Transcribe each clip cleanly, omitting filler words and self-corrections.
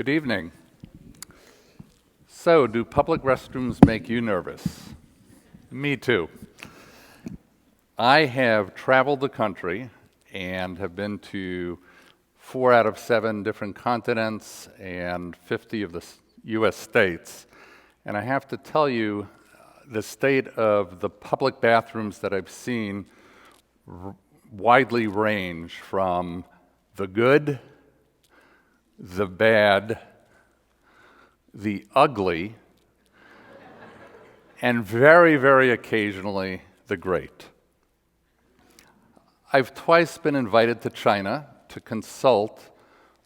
Good evening. So, do public restrooms make you nervous? Me too. I have traveled the country and have been to 4 out of 7 different continents and 50 of the U.S. states. And I have to tell you, the state of the public bathrooms that I've seen widely range from the good, the bad, the ugly, and very, very occasionally, the great. I've twice been invited to China to consult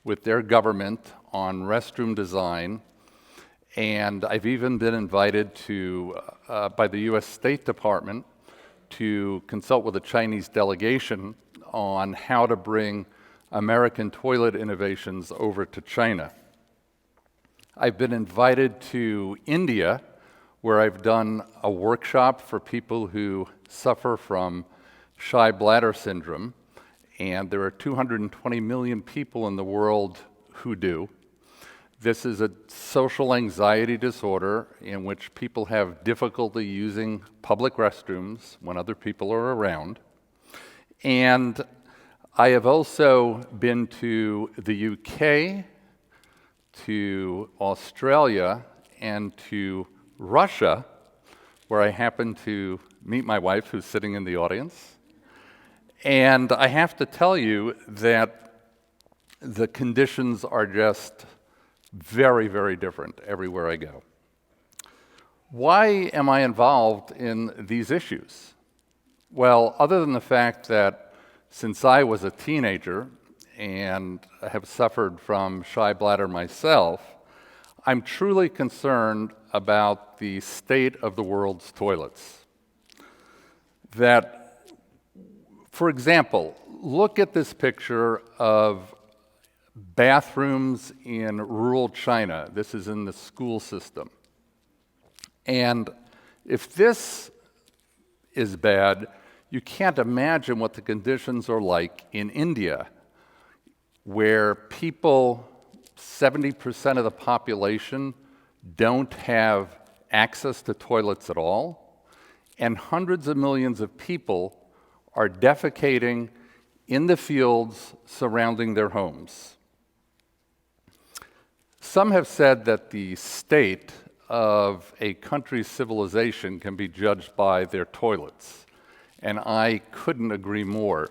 with their government on restroom design, and I've even been invited to, by the U.S. State Department to consult with a Chinese delegation on how to bring American toilet innovations over to China. I've been invited to India, where I've done a workshop for people who suffer from shy bladder syndrome, and there are 220 million people in the world who do. This is a social anxiety disorder in which people have difficulty using public restrooms when other people are around. And I have also been to the UK, to Australia, and to Russia, where I happened to meet my wife, who's sitting in the audience. And I have to tell you that the conditions are just very, very different everywhere I go. Why am I involved in these issues? Well, other than the fact that since I was a teenager and have suffered from shy bladder myself, I'm truly concerned about the state of the world's toilets. That, for example, look at this picture of bathrooms in rural China. This is in the school system. And if this is bad, you can't imagine what the conditions are like in India, where people, 70% of the population, don't have access to toilets at all, and hundreds of millions of people are defecating in the fields surrounding their homes. Some have said that the state of a country's civilization can be judged by their toilets, and I couldn't agree more.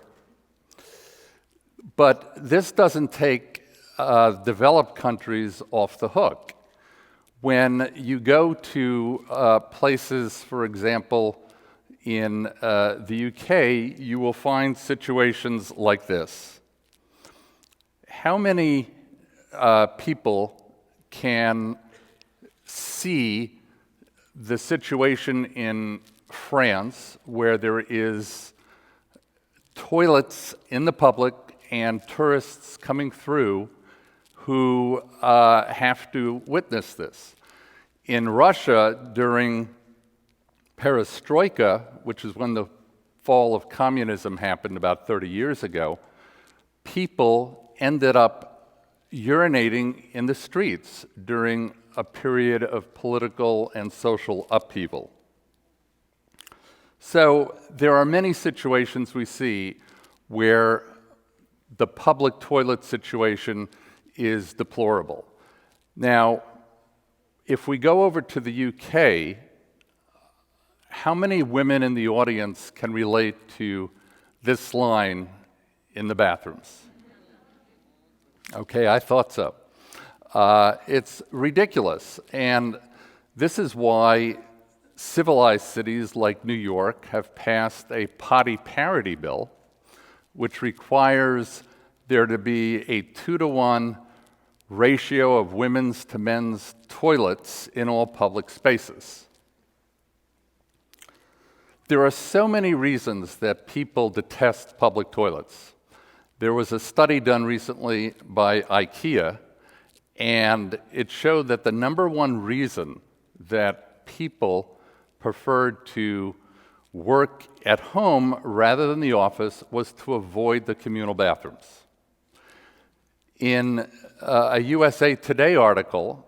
But this doesn't take developed countries off the hook. When you go to places, for example, in the UK, you will find situations like this. How many people can see the situation in France where there is toilets in the public and tourists coming through who have to witness this? In Russia, during Perestroika, which is when the fall of communism happened about 30 years ago, people ended up urinating in the streets during a period of political and social upheaval. So there are many situations we see where the public toilet situation is deplorable. Now, if we go over to the UK, how many women in the audience can relate to this line in the bathrooms? Okay, I thought so. It's ridiculous, and this is why civilized cities like New York have passed a potty parity bill, which requires there to be a 2-to-1 ratio of women's to men's toilets in all public spaces. There are so many reasons that people detest public toilets. There was a study done recently by IKEA, and it showed that the number one reason that people preferred to work at home rather than the office was to avoid the communal bathrooms. In a USA Today article,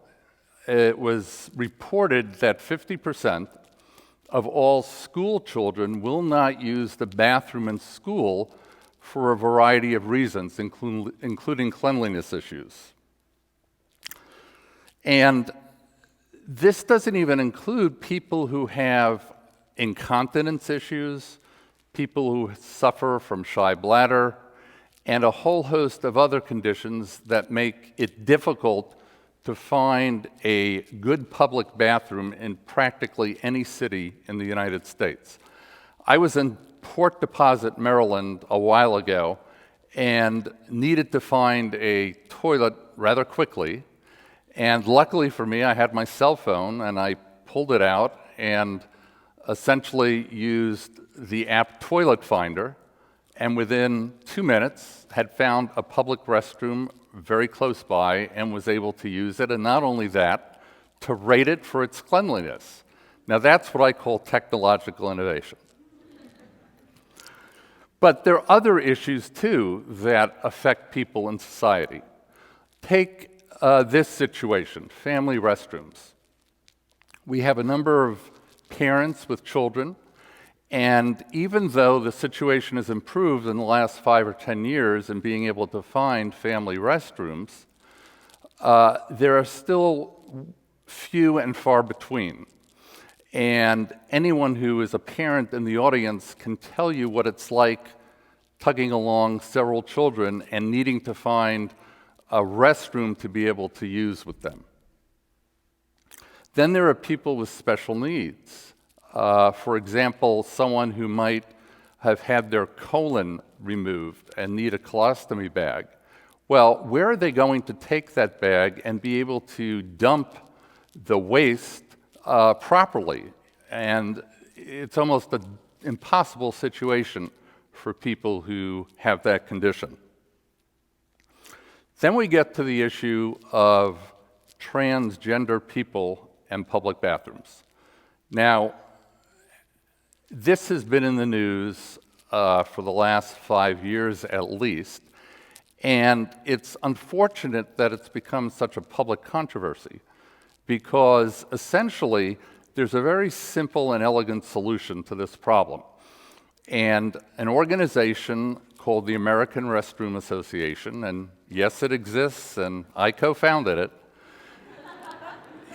it was reported that 50% of all school children will not use the bathroom in school for a variety of reasons, including cleanliness issues. And this doesn't even include people who have incontinence issues, people who suffer from shy bladder, and a whole host of other conditions that make it difficult to find a good public bathroom in practically any city in the United States. I was in Port Deposit, Maryland, a while ago and needed to find a toilet rather quickly. And luckily for me, I had my cell phone and I pulled it out and essentially used the app Toilet Finder, and within 2 minutes had found a public restroom very close by and was able to use it, and not only that, to rate it for its cleanliness. Now that's what I call technological innovation. But there are other issues too that affect people in society. Take this situation, family restrooms. We have a number of parents with children, and even though the situation has improved in the last 5 or 10 years in being able to find family restrooms, there are still few and far between. And anyone who is a parent in the audience can tell you what it's like tugging along several children and needing to find a restroom to be able to use with them. Then there are people with special needs. For example, someone who might have had their colon removed and need a colostomy bag. Well, where are they going to take that bag and be able to dump the waste properly? And it's almost an impossible situation for people who have that condition. Then we get to the issue of transgender people and public bathrooms. Now, this has been in the news for the last 5 years at least, and it's unfortunate that it's become such a public controversy because essentially there's a very simple and elegant solution to this problem. And an organization called the American Restroom Association, and yes, it exists, and I co-founded it,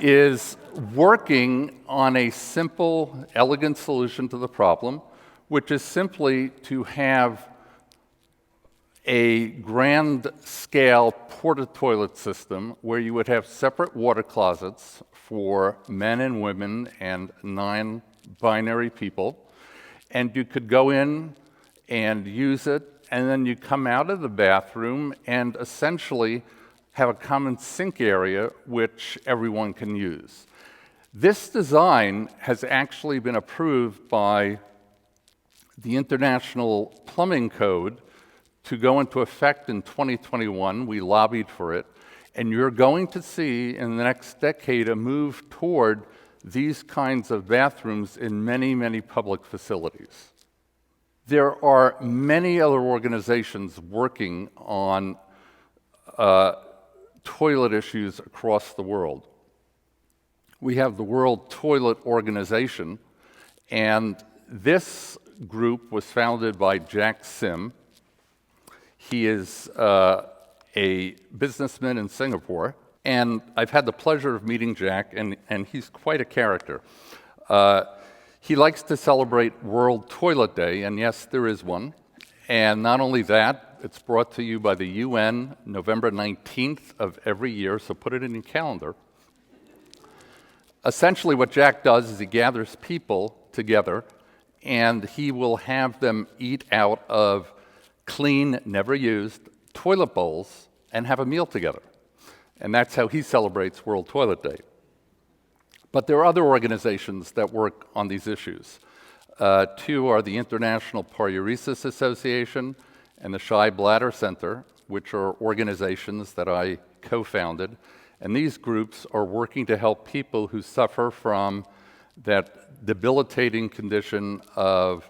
is working on a simple, elegant solution to the problem, which is simply to have a grand-scale porta-toilet system where you would have separate water closets for men and women and non-binary people, and you could go in and use it, and then you come out of the bathroom and essentially have a common sink area which everyone can use. This design has actually been approved by the International Plumbing Code to go into effect in 2021. We lobbied for it, and you're going to see in the next decade a move toward these kinds of bathrooms in many, many public facilities. There are many other organizations working on toilet issues across the world. We have the World Toilet Organization, and this group was founded by Jack Sim. He is a businessman in Singapore, and I've had the pleasure of meeting Jack, and he's quite a character. He likes to celebrate World Toilet Day, and yes, there is one. And not only that, it's brought to you by the UN November 19th of every year, so put it in your calendar. Essentially what Jack does is he gathers people together, and he will have them eat out of clean, never used toilet bowls and have a meal together. And that's how he celebrates World Toilet Day. But there are other organizations that work on these issues. Two are the International Paruresis Association and the Shy Bladder Center, which are organizations that I co-founded. And these groups are working to help people who suffer from that debilitating condition of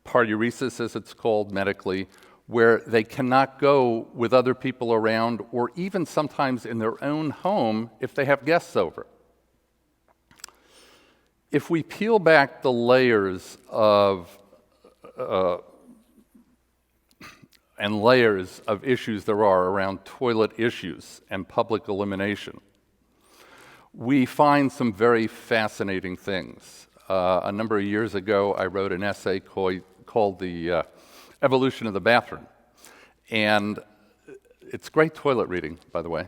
paruresis, as it's called medically, where they cannot go with other people around, or even sometimes in their own home if they have guests over. If we peel back the layers and layers of issues there are around toilet issues and public elimination, we find some very fascinating things. A number of years ago, I wrote an essay called The Evolution of the Bathroom. And it's great toilet reading, by the way.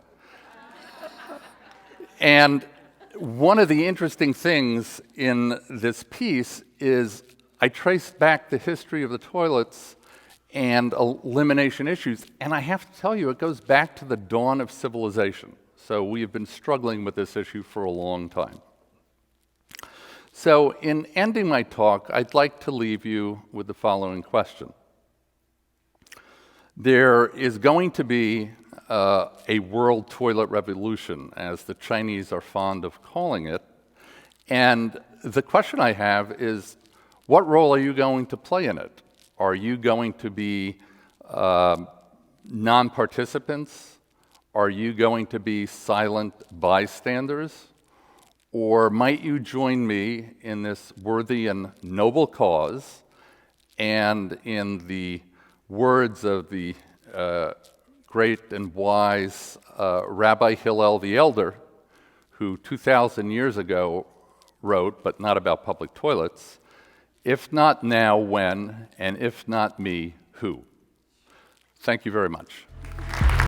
And one of the interesting things in this piece is I traced back the history of the toilets and elimination issues, and I have to tell you, it goes back to the dawn of civilization. So we have been struggling with this issue for a long time. So in ending my talk, I'd like to leave you with the following question. There is going to be a world toilet revolution, as the Chinese are fond of calling it. And the question I have is, what role are you going to play in it? Are you going to be non-participants? Are you going to be silent bystanders? Or might you join me in this worthy and noble cause, and in the words of the great and wise Rabbi Hillel the Elder, who 2,000 years ago wrote, but not about public toilets, "If not now, when? And if not me, who?" Thank you very much.